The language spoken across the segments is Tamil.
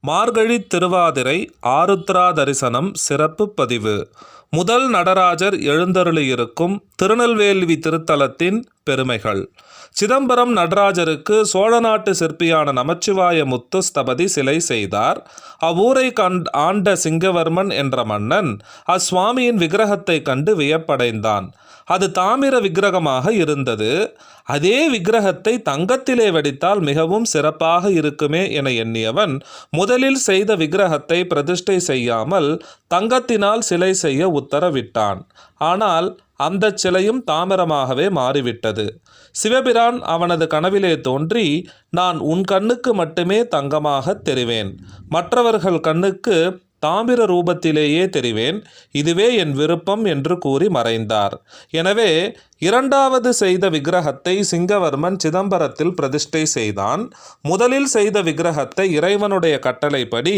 மார்கழி திருவாதிரை ஆருத்ரா தரிசனம் சிறப்பு பதிவு. முதல் நடராஜர் எழுந்தருளியிருக்கும் திருநெல்வேலி திருத்தலத்தின் பெருமைகள். சிதம்பரம் நடராஜருக்கு சோழ நாட்டு சிற்பியான நமச்சிவாய முத்து ஸ்தபதி சிலை செய்தார். அவ்வூரை ஆண்ட சிங்கவர்மன் என்ற மன்னன் அஸ்வாமியின் விக்கிரகத்தை கண்டு வியப்படைந்தான். அது தாமிர விக்கிரகமாக இருந்தது. அதே விக்கிரகத்தை தங்கத்திலே வடித்தால் மிகவும் சிறப்பாக இருக்குமே என எண்ணியவன் முதலில் செய்த விக்கிரகத்தை பிரதிஷ்டை செய்யாமல் தங்கத்தினால் சிலை செய்ய உத்தரவிட்டான். ஆனால் அந்த சிலையும் தாமிரமாகவே மாறிவிட்டது. சிவபிரான் அவனது கனவிலே தோன்றி, நான் உன் கண்ணுக்கு மட்டுமே தங்கமாக தெரிவேன், மற்றவர்கள் கண்ணுக்கு தாமிர ரூபத்திலேயே தெரிவேன், இதுவே என் விருப்பம் என்று கூறி மறைந்தார். எனவே இரண்டாவது செய்த விக்கிரகத்தை சிங்கவர்மன் சிதம்பரத்தில் பிரதிஷ்டை செய்தான். முதலில் செய்த விக்கிரகத்தை இறைவனுடைய கட்டளைப்படி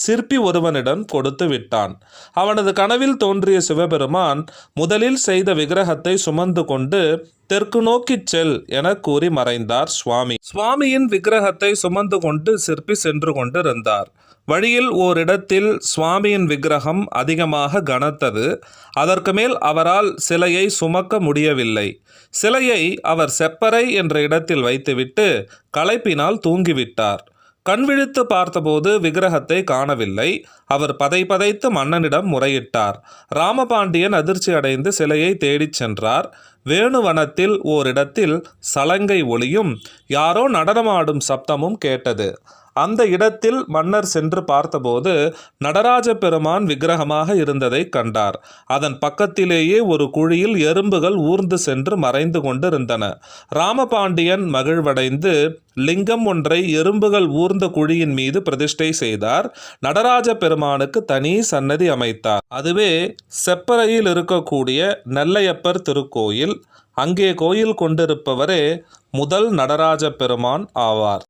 சிற்பி ஒருவனிடம் கொடுத்து விட்டான். அவனது கனவில் தோன்றிய சிவபெருமான் முதலில் செய்த விக்கிரகத்தை சுமந்து கொண்டு தெற்கு நோக்கி செல் என கூறி மறைந்தார். சுவாமியின் விக்கிரகத்தை சுமந்து கொண்டு சிற்பி சென்று கொண்டிருந்தார். வழியில் ஓரிடத்தில் சுவாமியின் விக்கிரகம் அதிகமாக கனத்தது. அதற்கு மேல் அவரால் சிலையை சுமக்க முடியவில்லை. சிலையை அவர் செப்பறை என்ற இடத்தில் வைத்துவிட்டு களைப்பினால் தூங்கிவிட்டார். கண் விழித்து பார்த்தபோது விக்கிரகத்தை காணவில்லை. அவர் பதைத்து மன்னனிடம் முறையிட்டார். ராமபாண்டியன் அதிர்ச்சி அடைந்து சிலையை தேடிச் சென்றார். வேணுவனத்தில் ஓரிடத்தில் சலங்கை ஒளியும் யாரோ நடனமாடும் சப்தமும் கேட்டது. அந்த இடத்தில் மன்னர் சென்று பார்த்தபோது நடராஜ பெருமான் விக்கிரகமாக இருந்ததை கண்டார். அதன் பக்கத்திலேயே ஒரு குழியில் எறும்புகள் ஊர்ந்து சென்று மறைந்து கொண்டிருந்தன. ராமபாண்டியன் மகிழ்வடைந்து லிங்கம் ஒன்றை எறும்புகள் ஊர்ந்த குழியின் மீது பிரதிஷ்டை செய்தார். நடராஜ பெருமானுக்கு தனி சன்னதி அமைத்தார். அதுவே செப்பறையில் இருக்கக்கூடிய நெல்லையப்பர் திருக்கோயில். அங்கே கோயில் கொண்டிருப்பவரே முதல் நடராஜ பெருமான் ஆவார்.